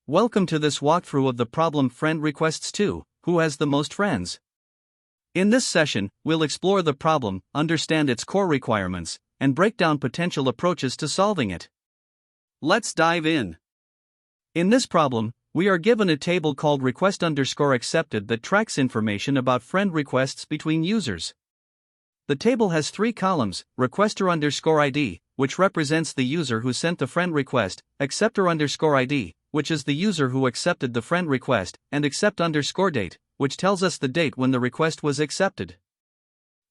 Welcome to this walkthrough of the problem friend requests to, who has the most friends? In this session, we'll explore the problem, understand its core requirements, and break down potential approaches to solving it. Let's dive in. In this problem, we are given a table called request_accepted that tracks information about friend requests between users. The table has three columns: requester_ID, which represents the user who sent the friend request, acceptor_ID, which is the user who accepted the friend request, and accept_date, which tells us the date when the request was accepted.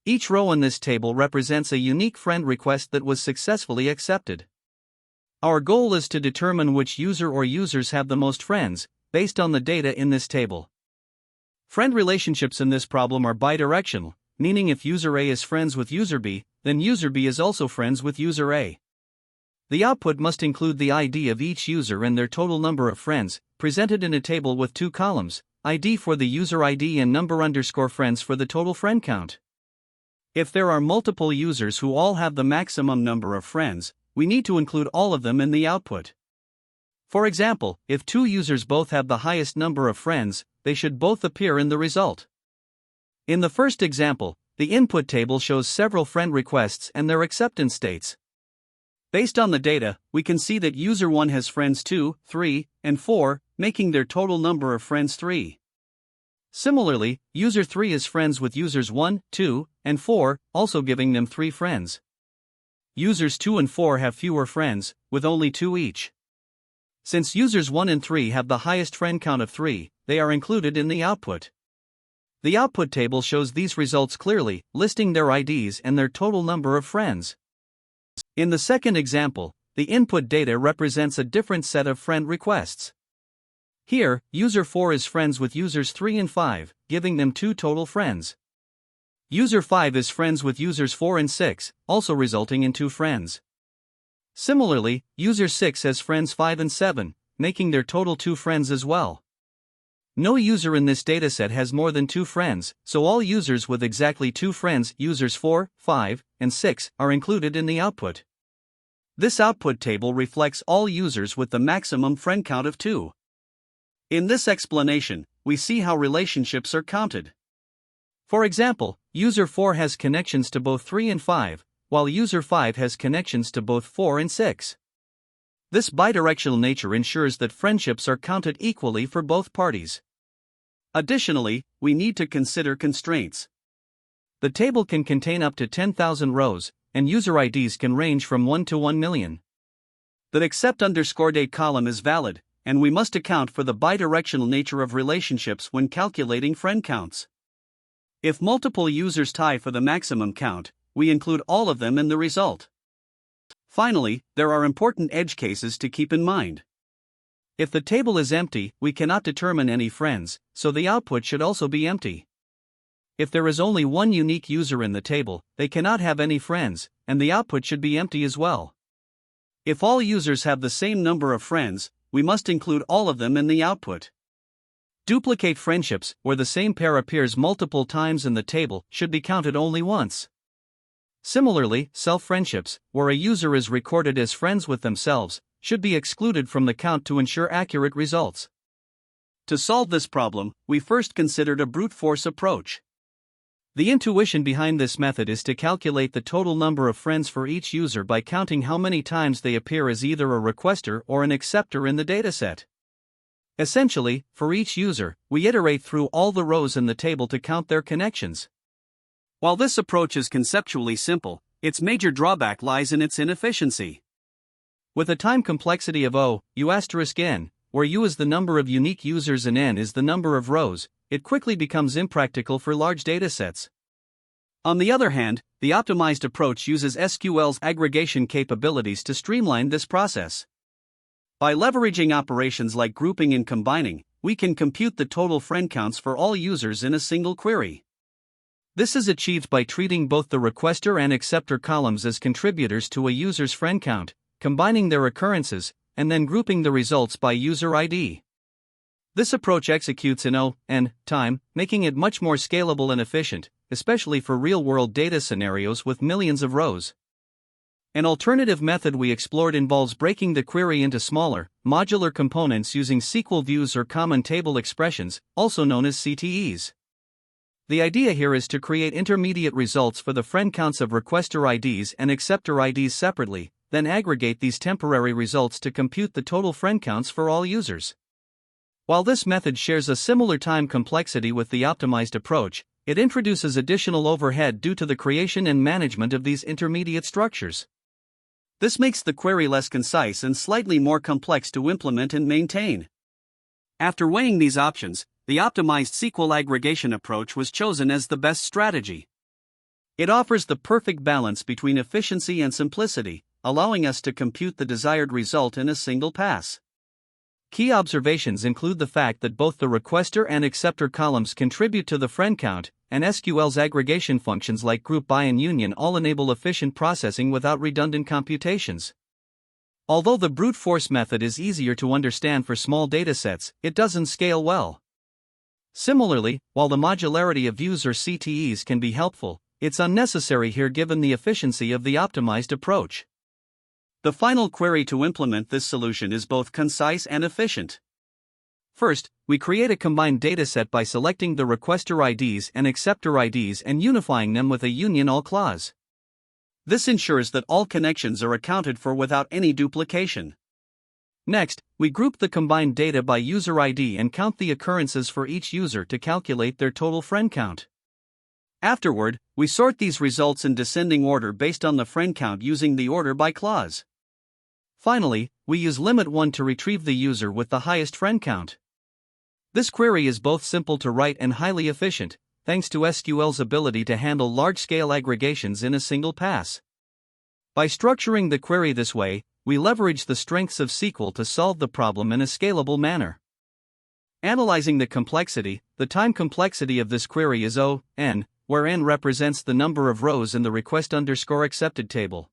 Each row in this table represents a unique friend request that was successfully accepted. Our goal is to determine which user or users have the most friends, based on the data in this table. Friend relationships in this problem are bidirectional, meaning if user A is friends with user B, then user B is also friends with user A. The output must include the ID of each user and their total number of friends, presented in a table with two columns, ID for the user ID and number_friends for the total friend count. If there are multiple users who all have the maximum number of friends, we need to include all of them in the output. For example, if two users both have the highest number of friends, they should both appear in the result. In the first example, the input table shows several friend requests and their acceptance states. Based on the data, we can see that user 1 has friends 2, 3, and 4, making their total number of friends 3. Similarly, user 3 is friends with users 1, 2, and 4, also giving them 3 friends. Users 2 and 4 have fewer friends, with only 2 each. Since users 1 and 3 have the highest friend count of 3, they are included in the output. The output table shows these results clearly, listing their IDs and their total number of friends. In the second example, the input data represents a different set of friend requests. Here, user 4 is friends with users 3 and 5, giving them 2 total friends. User 5 is friends with users 4 and 6, also resulting in 2 friends. Similarly, user 6 has friends 5 and 7, making their total 2 friends as well. No user in this dataset has more than 2 friends, so all users with exactly 2 friends, users 4, 5, and 6, are included in the output. This output table reflects all users with the maximum friend count of 2. In this explanation, we see how relationships are counted. For example, user 4 has connections to both 3 and 5, while user 5 has connections to both 4 and 6. This bidirectional nature ensures that friendships are counted equally for both parties. Additionally, we need to consider constraints. The table can contain up to 10,000 rows, and user IDs can range from 1 to 1 million. The accept_date column is valid, and we must account for the bidirectional nature of relationships when calculating friend counts. If multiple users tie for the maximum count, we include all of them in the result. Finally, there are important edge cases to keep in mind. If the table is empty, we cannot determine any friends, so the output should also be empty. If there is only one unique user in the table, they cannot have any friends, and the output should be empty as well. If all users have the same number of friends, we must include all of them in the output. Duplicate friendships, where the same pair appears multiple times in the table, should be counted only once. Similarly, self-friendships, where a user is recorded as friends with themselves, should be excluded from the count to ensure accurate results. To solve this problem, we first considered a brute force approach. The intuition behind this method is to calculate the total number of friends for each user by counting how many times they appear as either a requester or an acceptor in the dataset. Essentially, for each user, we iterate through all the rows in the table to count their connections. While this approach is conceptually simple, its major drawback lies in its inefficiency. With a time complexity of U*n, where U is the number of unique users and n is the number of rows, it quickly becomes impractical for large datasets. On the other hand, the optimized approach uses SQL's aggregation capabilities to streamline this process. By leveraging operations like grouping and combining, we can compute the total friend counts for all users in a single query. This is achieved by treating both the requester and acceptor columns as contributors to a user's friend count, combining their occurrences, and then grouping the results by user ID. This approach executes in O(n) time, making it much more scalable and efficient, especially for real-world data scenarios with millions of rows. An alternative method we explored involves breaking the query into smaller, modular components using SQL views or common table expressions, also known as CTEs. The idea here is to create intermediate results for the friend counts of requester IDs and acceptor IDs separately, then aggregate these temporary results to compute the total friend counts for all users. While this method shares a similar time complexity with the optimized approach, it introduces additional overhead due to the creation and management of these intermediate structures. This makes the query less concise and slightly more complex to implement and maintain. After weighing these options, the optimized SQL aggregation approach was chosen as the best strategy. It offers the perfect balance between efficiency and simplicity, allowing us to compute the desired result in a single pass. Key observations include the fact that both the requester and acceptor columns contribute to the friend count, and SQL's aggregation functions like group by and union all enable efficient processing without redundant computations. Although the brute force method is easier to understand for small datasets, it doesn't scale well. Similarly, while the modularity of views or CTEs can be helpful, it's unnecessary here given the efficiency of the optimized approach. The final query to implement this solution is both concise and efficient. First, we create a combined dataset by selecting the requester IDs and acceptor IDs and unifying them with a union all clause. This ensures that all connections are accounted for without any duplication. Next, we group the combined data by user ID and count the occurrences for each user to calculate their total friend count. Afterward, we sort these results in descending order based on the friend count using the order by clause. Finally, we use limit 1 to retrieve the user with the highest friend count. This query is both simple to write and highly efficient, thanks to SQL's ability to handle large-scale aggregations in a single pass. By structuring the query this way, we leverage the strengths of SQL to solve the problem in a scalable manner. Analyzing the complexity, the time complexity of this query is O(n), where n represents the number of rows in the request_accepted table.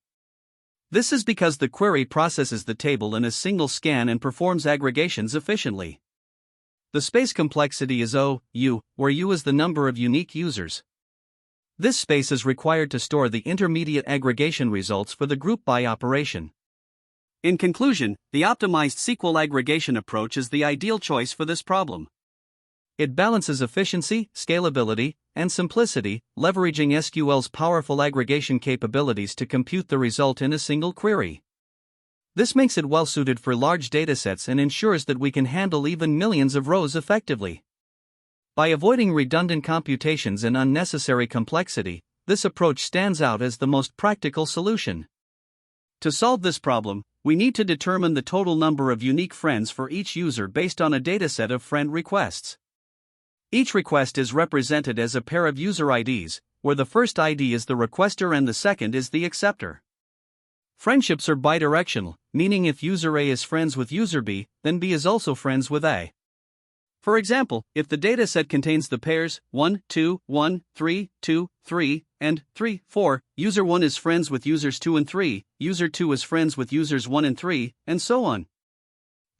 This is because the query processes the table in a single scan and performs aggregations efficiently. The space complexity is O(u), where u is the number of unique users. This space is required to store the intermediate aggregation results for the group by operation. In conclusion, the optimized SQL aggregation approach is the ideal choice for this problem. It balances efficiency, scalability, and simplicity, leveraging SQL's powerful aggregation capabilities to compute the result in a single query. This makes it well suited for large datasets and ensures that we can handle even millions of rows effectively. By avoiding redundant computations and unnecessary complexity, this approach stands out as the most practical solution. To solve this problem, we need to determine the total number of unique friends for each user based on a dataset of friend requests. Each request is represented as a pair of user IDs, where the first ID is the requester and the second is the acceptor. Friendships are bidirectional, meaning if user A is friends with user B, then B is also friends with A. For example, if the dataset contains the pairs 1, 2, 1, 3, 2, 3, and 3, 4, user 1 is friends with users 2 and 3, user 2 is friends with users 1 and 3, and so on.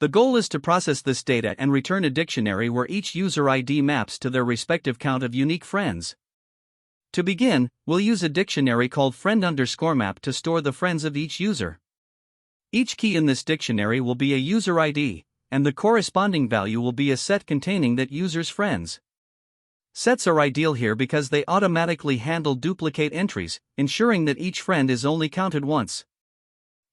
The goal is to process this data and return a dictionary where each user ID maps to their respective count of unique friends. To begin, we'll use a dictionary called friend_map to store the friends of each user. Each key in this dictionary will be a user ID, and the corresponding value will be a set containing that user's friends. Sets are ideal here because they automatically handle duplicate entries, ensuring that each friend is only counted once.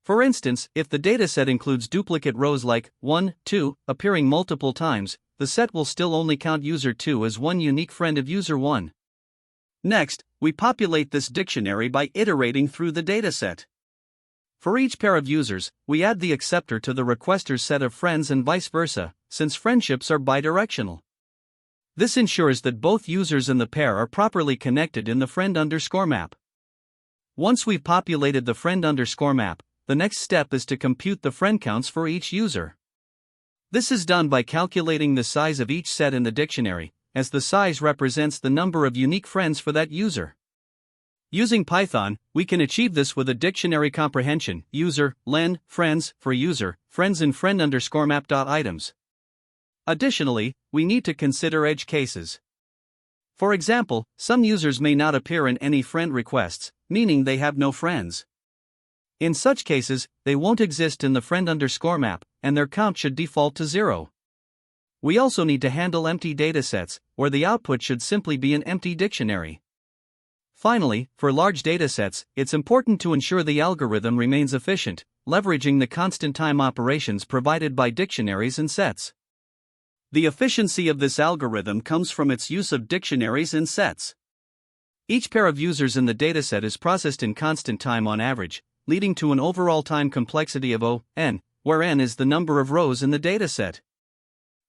For instance, if the dataset includes duplicate rows like 1, 2, appearing multiple times, the set will still only count user 2 as one unique friend of user 1. Next, we populate this dictionary by iterating through the dataset. For each pair of users, we add the acceptor to the requester's set of friends and vice versa, since friendships are bidirectional. This ensures that both users in the pair are properly connected in the friend_map. Once we've populated the friend_map, the next step is to compute the friend counts for each user. This is done by calculating the size of each set in the dictionary, as the size represents the number of unique friends for that user. Using Python, we can achieve this with a dictionary comprehension, user, len, friends, for user, friends in friend_map.items. Additionally, we need to consider edge cases. For example, some users may not appear in any friend requests, meaning they have no friends. In such cases, they won't exist in the friend_map, and their count should default to 0. We also need to handle empty datasets, where the output should simply be an empty dictionary. Finally, for large datasets, it's important to ensure the algorithm remains efficient, leveraging the constant time operations provided by dictionaries and sets. The efficiency of this algorithm comes from its use of dictionaries and sets. Each pair of users in the dataset is processed in constant time on average, leading to an overall time complexity of O(n), where n is the number of rows in the dataset.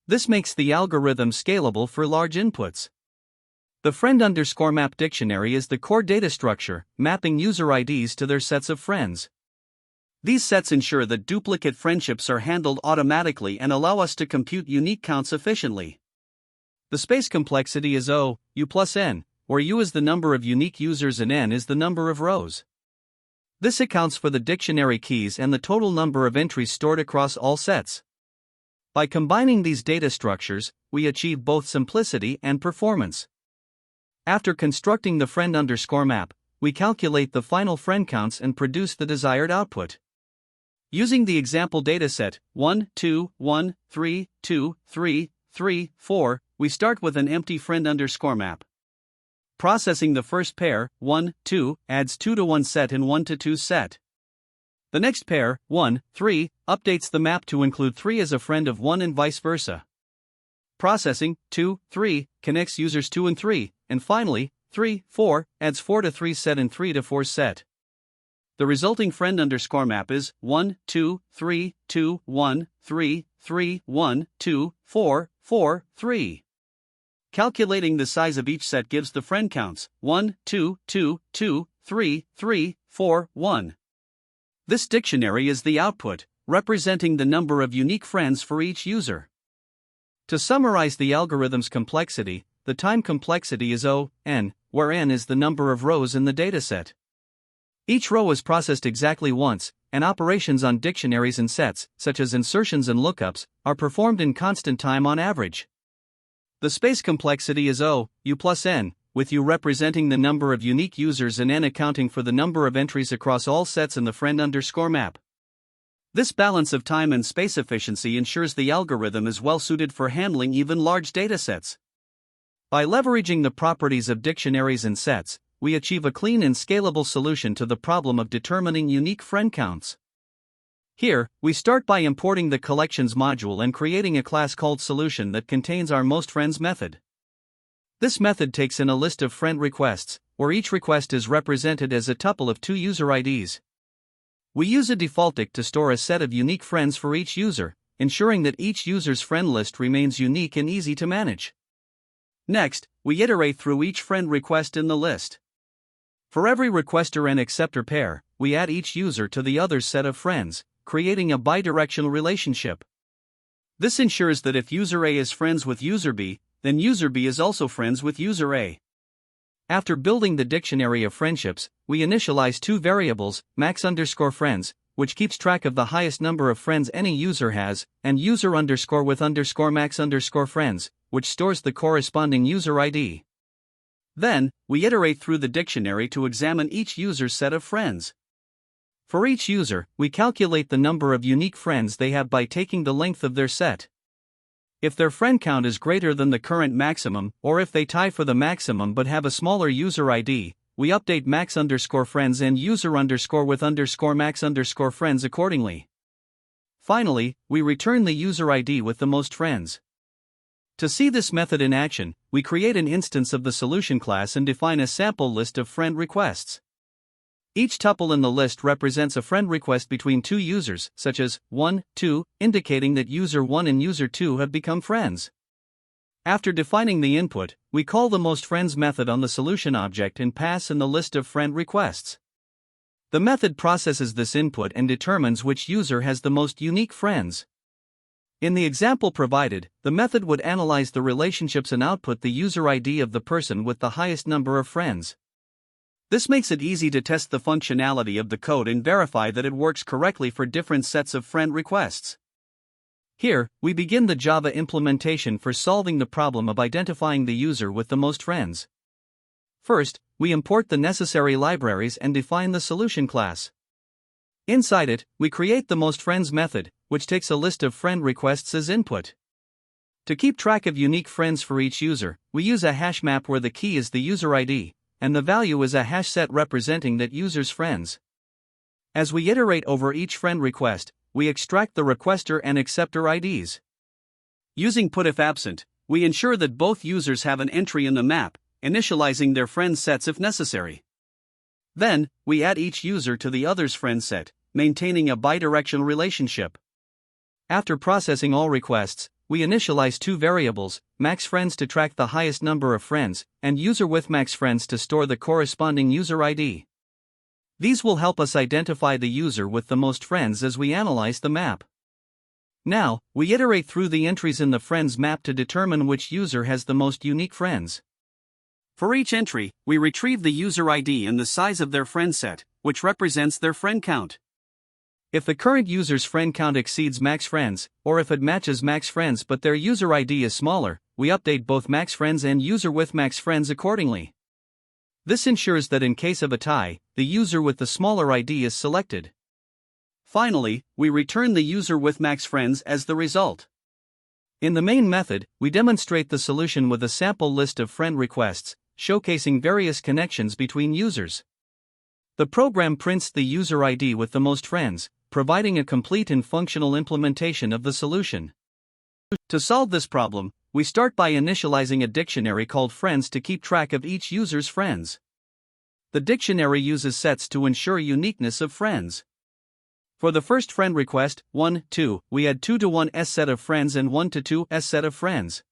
This makes the algorithm scalable for large inputs. The friend_map dictionary is the core data structure, mapping user IDs to their sets of friends. These sets ensure that duplicate friendships are handled automatically and allow us to compute unique counts efficiently. The space complexity is O, U plus n, where U is the number of unique users and n is the number of rows. This accounts for the dictionary keys and the total number of entries stored across all sets. By combining these data structures, we achieve both simplicity and performance. After constructing the friend_map, we calculate the final friend counts and produce the desired output. Using the example dataset 1, 2, 1, 3, 2, 3, 3, 4, we start with an empty friend_map. Processing the first pair, 1, 2, adds 2 to 1 set and 1 to 2 set. The next pair, 1, 3, updates the map to include 3 as a friend of 1 and vice versa. Processing 2, 3, connects users 2 and 3, and finally, 3, 4, adds 4 to 3 set and 3 to 4 set. The resulting friend_map is 1, 2, 3, 2, 1, 3, 3, 1, 2, 4, 4, 3. Calculating the size of each set gives the friend counts 1, 2, 2, 2, 3, 3, 4, 1. This dictionary is the output, representing the number of unique friends for each user. To summarize the algorithm's complexity, the time complexity is O(n), where n is the number of rows in the dataset. Each row is processed exactly once, and operations on dictionaries and sets, such as insertions and lookups, are performed in constant time on average. The space complexity is O, U plus n, with U representing the number of unique users and n accounting for the number of entries across all sets in the friend_map. This balance of time and space efficiency ensures the algorithm is well suited for handling even large datasets. By leveraging the properties of dictionaries and sets, we achieve a clean and scalable solution to the problem of determining unique friend counts. Here, we start by importing the collections module and creating a class called solution that contains our most_friends method. This method takes in a list of friend requests, where each request is represented as a tuple of 2 user IDs. We use a defaultIc to store a set of unique friends for each user, ensuring that each user's friend list remains unique and easy to manage. Next, we iterate through each friend request in the list. For every requester and acceptor pair, we add each user to the other's set of friends, creating a bidirectional relationship. This ensures that if user A is friends with user B, then user B is also friends with user A. After building the dictionary of friendships, we initialize 2 variables, max_friends, which keeps track of the highest number of friends any user has, and user_with_max_friends, which stores the corresponding user ID. Then, we iterate through the dictionary to examine each user's set of friends. For each user, we calculate the number of unique friends they have by taking the length of their set. If their friend count is greater than the current maximum, or if they tie for the maximum but have a smaller user ID, we update max_friends and user_with_max_friends accordingly. Finally, we return the user ID with the most friends. To see this method in action, we create an instance of the solution class and define a sample list of friend requests. Each tuple in the list represents a friend request between 2 users, such as 1, 2, indicating that user 1 and user 2 have become friends. After defining the input, we call the most_friends method on the solution object and pass in the list of friend requests. The method processes this input and determines which user has the most unique friends. In the example provided, the method would analyze the relationships and output the user ID of the person with the highest number of friends. This makes it easy to test the functionality of the code and verify that it works correctly for different sets of friend requests. Here, we begin the Java implementation for solving the problem of identifying the user with the most friends. First, we import the necessary libraries and define the solution class. Inside it, we create the most friends method, which takes a list of friend requests as input. To keep track of unique friends for each user, we use a hash map where the key is the user ID, and the value is a hash set representing that user's friends. As we iterate over each friend request, we extract the requester and acceptor IDs. Using putifAbsent, we ensure that both users have an entry in the map, initializing their friend sets if necessary. Then, we add each user to the other's friend set, maintaining a bidirectional relationship. After processing all requests, we initialize two variables, maxFriends to track the highest number of friends, and userWithMaxFriends to store the corresponding user ID. These will help us identify the user with the most friends as we analyze the map. Now, we iterate through the entries in the friends map to determine which user has the most unique friends. For each entry, we retrieve the user ID and the size of their friend set, which represents their friend count. If the current user's friend count exceeds maxFriends, or if it matches maxFriends but their user ID is smaller, we update both maxFriends and userWithMaxFriends accordingly. This ensures that in case of a tie, the user with the smaller ID is selected. Finally, we return the userWithMaxFriends as the result. In the main method, we demonstrate the solution with a sample list of friend requests, showcasing various connections between users. The program prints the user ID with the most friends, providing a complete and functional implementation of the solution. To solve this problem, we start by initializing a dictionary called friends to keep track of each user's friends. The dictionary uses sets to ensure uniqueness of friends. For the first friend request, 1, 2, we add 2 to 1 s set of friends and 1 to 2 s set of friends.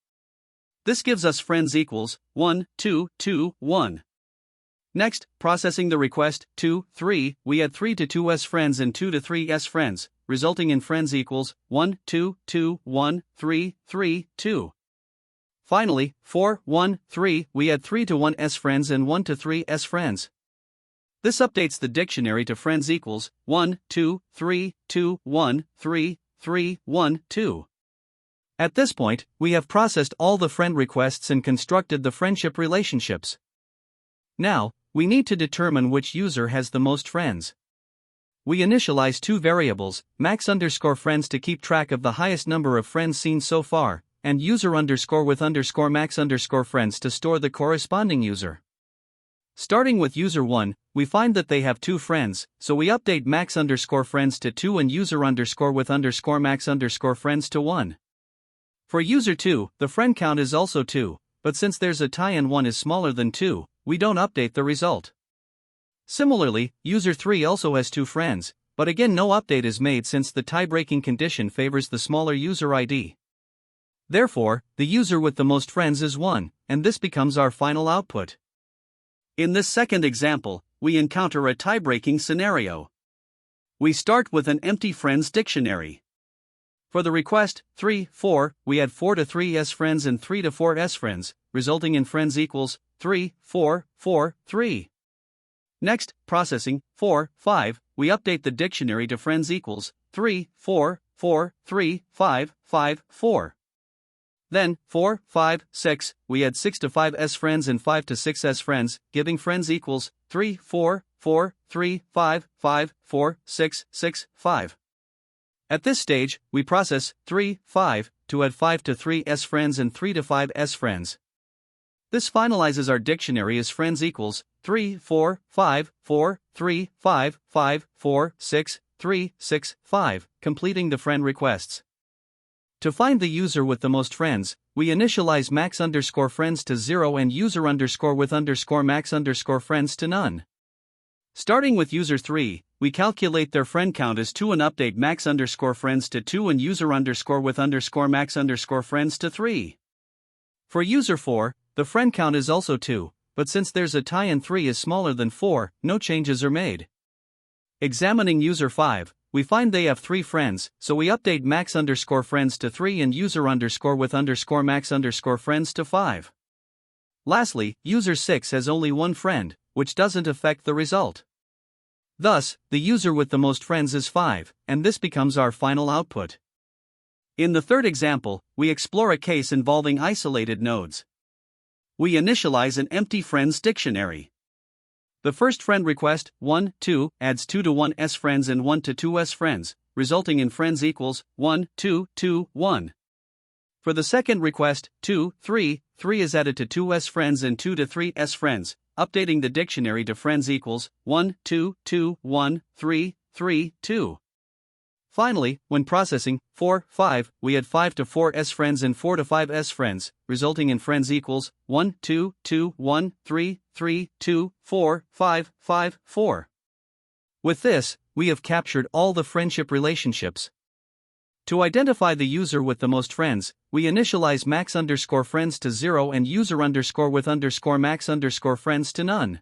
This gives us friends equals 1, 2, 2, 1. Next, processing the request, 2, 3, we add 3 to 2s friends and 2 to 3s friends, resulting in friends equals 1, 2, 2, 1, 3, 3, 2. Finally, 4, 1, 3, we add 3 to 1s friends and 1 to 3s friends. This updates the dictionary to friends equals 1, 2, 3, 2, 1, 3, 3, 1, 2. At this point, we have processed all the friend requests and constructed the friendship relationships. Now, we need to determine which user has the most friends. We initialize two variables, max_friends to keep track of the highest number of friends seen so far, and user_with_max_friends to store the corresponding user. Starting with user 1, we find that they have 2 friends, so we update max_friends to 2 and user_with_max_friends to 1. For user 2, the friend count is also 2, but since there's a tie and 1 is smaller than 2, we don't update the result. Similarly, user 3 also has 2 friends, but again no update is made since the tie-breaking condition favors the smaller user ID. Therefore, the user with the most friends is 1, and this becomes our final output. In this second example, we encounter a tie-breaking scenario. We start with an empty friends dictionary. For the request, 3, 4, we add 4 to 3s friends and 3 to 4s friends, resulting in friends equals 3, 4, 4, 3. Next, processing, 4, 5, we update the dictionary to friends equals 3, 4, 4, 3, 5, 5, 4. Then, 4, 5, 6, we add 6 to 5s friends and 5 to 6s friends, giving friends equals 3, 4, 4, 3, 5, 5, 4, 6, 6, 5. At this stage, we process 3, 5, to add 5 to 3s friends and 3 to 5s friends. This finalizes our dictionary as friends equals 3, 4, 5, 4, 3, 5, 5, 4, 6, 3, 6, 5, completing the friend requests. To find the user with the most friends, we initialize max_friends to 0 and user_with_max_friends to none. Starting with user 3, we calculate their friend count as 2 and update max_friends to 2 and user_with_max_friends to 3. For user 4, the friend count is also 2, but since there's a tie and 3 is smaller than 4, no changes are made. Examining user 5, we find they have 3 friends, so we update max_friends to 3 and user_with_max_friends to 5. Lastly, user 6 has only 1 friend, which doesn't affect the result. Thus, the user with the most friends is 5, and this becomes our final output. In the third example, we explore a case involving isolated nodes. We initialize an empty friends dictionary. The first friend request, 1, 2, adds 2 to 1's friends and 1 to 2's friends, resulting in friends equals 1, 2, 2, 1. For the second request, 2, 3, 3 is added to 2's friends and 2 to 3's friends, updating the dictionary to friends equals 1, 2, 2, 1, 3, 3, 2. Finally, when processing 4, 5, we add 5 to 4's friends and 4 to 5's friends, resulting in friends equals 1, 2, 2, 1, 3, 3, 2, 4, 5, 5, 4. With this, we have captured all the friendship relationships. To identify the user with the most friends, we initialize max_friends to 0 and user_with_max_friends to none.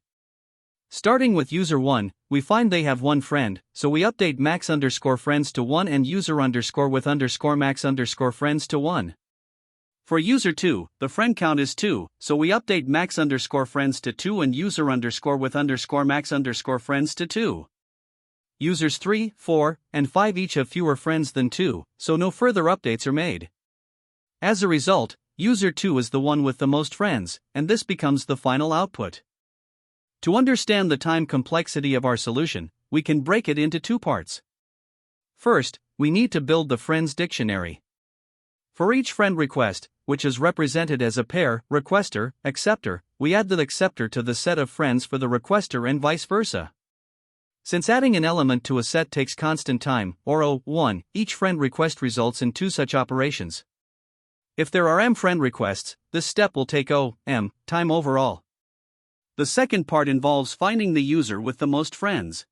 Starting with user 1, we find they have one friend, so we update max_friends to 1 and user_with_max_friends to 1. For user 2, the friend count is 2, so we update max_friends to 2 and user_with_max_friends to 2. Users 3, 4, and 5 each have fewer friends than 2, so no further updates are made. As a result, user 2 is the one with the most friends, and this becomes the final output. To understand the time complexity of our solution, we can break it into two parts. First, we need to build the friends dictionary. For each friend request, which is represented as a pair, requester, acceptor, we add the acceptor to the set of friends for the requester and vice versa. Since adding an element to a set takes constant time, or O1, each friend request results in two such operations. If there are m friend requests, this step will take O(m) time overall. The second part involves finding the user with the most friends.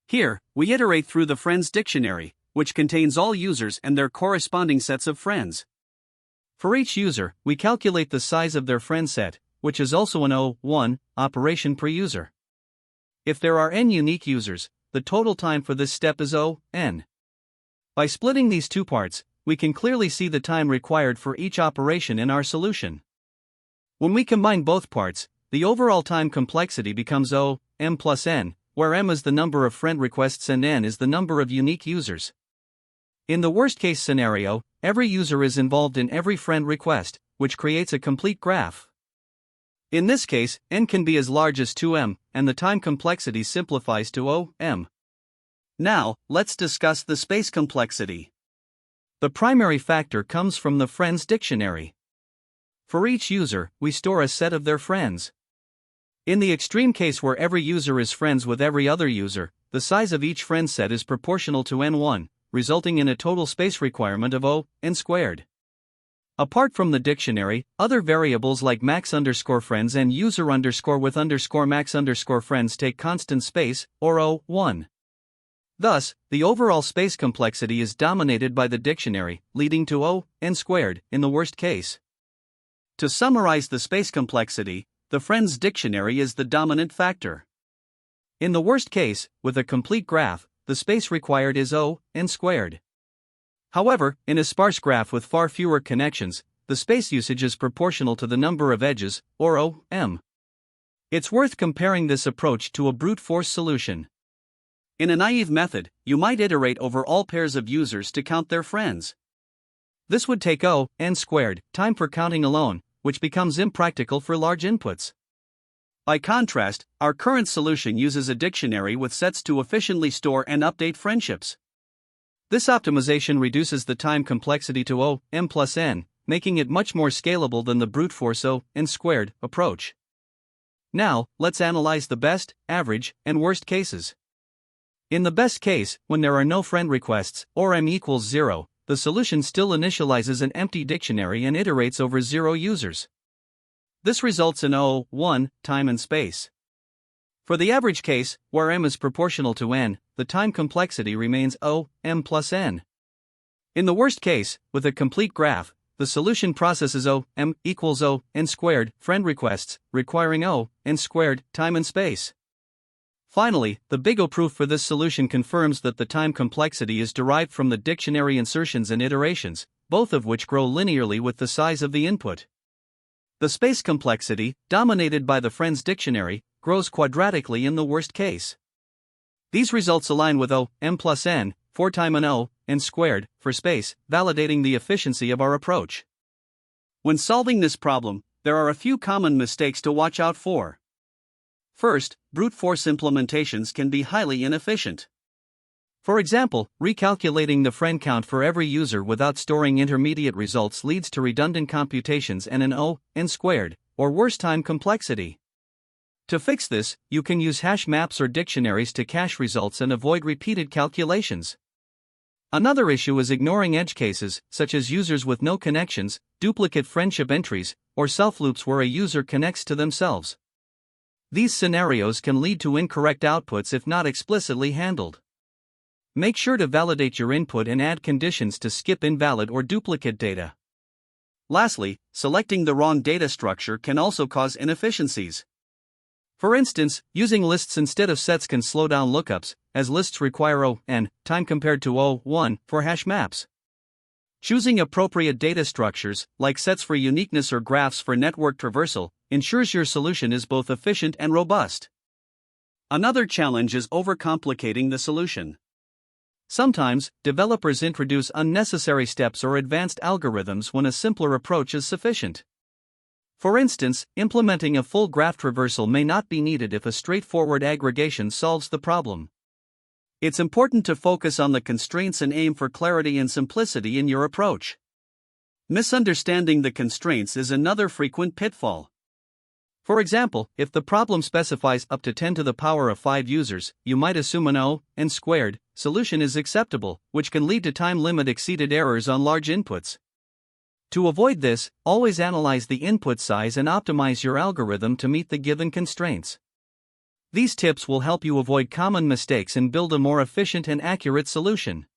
Here, we iterate through the friends dictionary, which contains all users and their corresponding sets of friends. For each user, we calculate the size of their friend set, which is also an O(1) operation per user. If there are n unique users, the total time for this step is O(n). By splitting these two parts, we can clearly see the time required for each operation in our solution. When we combine both parts, the overall time complexity becomes O(m plus n), where m is the number of friend requests and n is the number of unique users. In the worst-case scenario, every user is involved in every friend request, which creates a complete graph. In this case, n can be as large as 2m, and the time complexity simplifies to O(m). Now, let's discuss the space complexity. The primary factor comes from the friends dictionary. For each user, we store a set of their friends. In the extreme case where every user is friends with every other user, the size of each friend set is proportional to n1, resulting in a total space requirement of O(n squared). Apart from the dictionary, other variables like max_friends and user_with_max_friends take constant space, or O(1). Thus, the overall space complexity is dominated by the dictionary, leading to O(n squared) in the worst case. To summarize the space complexity, the friends dictionary is the dominant factor. In the worst case, with a complete graph, the space required is O(n squared). However, in a sparse graph with far fewer connections, the space usage is proportional to the number of edges, or O(m). It's worth comparing this approach to a brute force solution. In a naive method, you might iterate over all pairs of users to count their friends. This would take O(n squared) time for counting alone, which becomes impractical for large inputs. By contrast, our current solution uses a dictionary with sets to efficiently store and update friendships. This optimization reduces the time complexity to O(m plus n), making it much more scalable than the brute force O(n squared) approach. Now, let's analyze the best, average, and worst cases. In the best case, when there are no friend requests, or m equals 0, the solution still initializes an empty dictionary and iterates over 0 users. This results in O(1) time and space. For the average case, where m is proportional to n, the time complexity remains O(m plus n). In the worst case, with a complete graph, the solution processes O(m equals O(n squared) friend requests, requiring O(n squared) time and space. Finally, the big O proof for this solution confirms that the time complexity is derived from the dictionary insertions and iterations, both of which grow linearly with the size of the input. The space complexity, dominated by the friends dictionary, grows quadratically in the worst case. These results align with O(m plus n), 4 times an O(n squared) for space, validating the efficiency of our approach. When solving this problem, there are a few common mistakes to watch out for. First, brute force implementations can be highly inefficient. For example, recalculating the friend count for every user without storing intermediate results leads to redundant computations and an n squared, or worse, time complexity. To fix this, you can use hash maps or dictionaries to cache results and avoid repeated calculations. Another issue is ignoring edge cases, such as users with no connections, duplicate friendship entries, or self-loops where a user connects to themselves. These scenarios can lead to incorrect outputs if not explicitly handled. Make sure to validate your input and add conditions to skip invalid or duplicate data. Lastly, selecting the wrong data structure can also cause inefficiencies. For instance, using lists instead of sets can slow down lookups, as lists require n time compared to 1 for hash maps. Choosing appropriate data structures, like sets for uniqueness or graphs for network traversal, ensures your solution is both efficient and robust. Another challenge is overcomplicating the solution. Sometimes, developers introduce unnecessary steps or advanced algorithms when a simpler approach is sufficient. For instance, implementing a full graph traversal may not be needed if a straightforward aggregation solves the problem. It's important to focus on the constraints and aim for clarity and simplicity in your approach. Misunderstanding the constraints is another frequent pitfall. For example, if the problem specifies up to 10 to the power of 5 users, you might assume an n squared solution is acceptable, which can lead to time limit exceeded errors on large inputs. To avoid this, always analyze the input size and optimize your algorithm to meet the given constraints. These tips will help you avoid common mistakes and build a more efficient and accurate solution.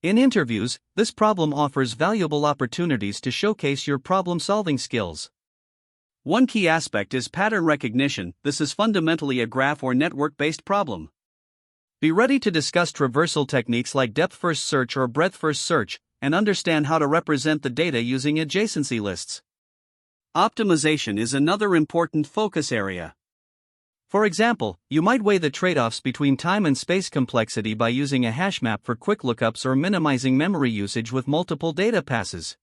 In interviews, this problem offers valuable opportunities to showcase your problem-solving skills. One key aspect is pattern recognition. This is fundamentally a graph or network-based problem. Be ready to discuss traversal techniques like depth-first search or breadth-first search, and understand how to represent the data using adjacency lists. Optimization is another important focus area. For example, you might weigh the trade-offs between time and space complexity by using a hash map for quick lookups or minimizing memory usage with multiple data passes.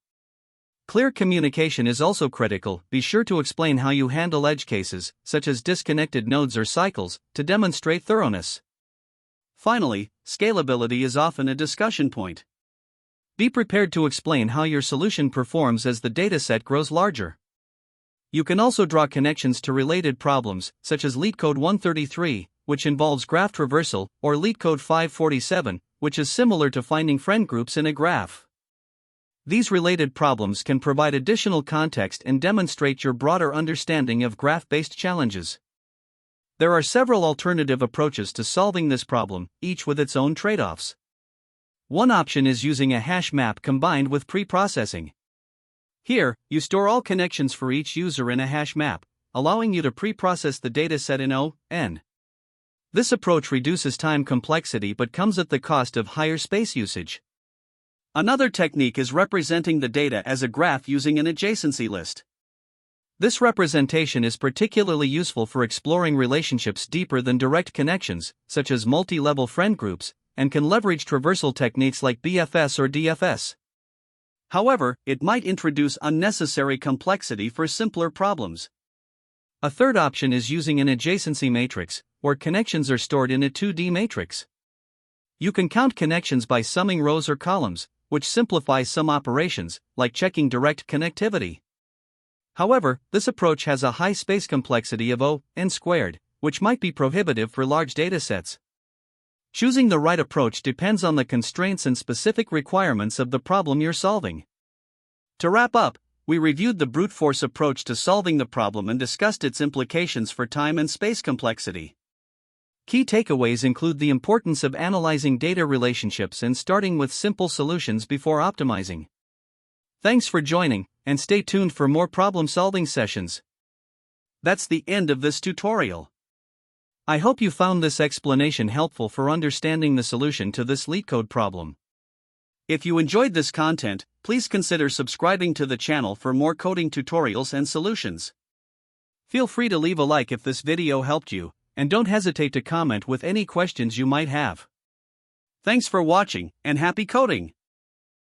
Clear communication is also critical. Be sure to explain how you handle edge cases, such as disconnected nodes or cycles, to demonstrate thoroughness. Finally, scalability is often a discussion point. Be prepared to explain how your solution performs as the dataset grows larger. You can also draw connections to related problems, such as LeetCode 133, which involves graph traversal, or LeetCode 547, which is similar to finding friend groups in a graph. These related problems can provide additional context and demonstrate your broader understanding of graph-based challenges. There are several alternative approaches to solving this problem, each with its own trade-offs. One option is using a hash map combined with pre-processing. Here, you store all connections for each user in a hash map, allowing you to pre-process the dataset in n. This approach reduces time complexity but comes at the cost of higher space usage. Another technique is representing the data as a graph using an adjacency list. This representation is particularly useful for exploring relationships deeper than direct connections, such as multi-level friend groups, and can leverage traversal techniques like BFS or DFS. However, it might introduce unnecessary complexity for simpler problems. A third option is using an adjacency matrix, where connections are stored in a 2D matrix. You can count connections by summing rows or columns, which simplifies some operations, like checking direct connectivity. However, this approach has a high space complexity of n squared, which might be prohibitive for large datasets. Choosing the right approach depends on the constraints and specific requirements of the problem you're solving. To wrap up, we reviewed the brute force approach to solving the problem and discussed its implications for time and space complexity. Key takeaways include the importance of analyzing data relationships and starting with simple solutions before optimizing. Thanks for joining, and stay tuned for more problem-solving sessions. That's the end of this tutorial. I hope you found this explanation helpful for understanding the solution to this LeetCode problem. If you enjoyed this content, please consider subscribing to the channel for more coding tutorials and solutions. Feel free to leave a like if this video helped you, and don't hesitate to comment with any questions you might have. Thanks for watching, and happy coding!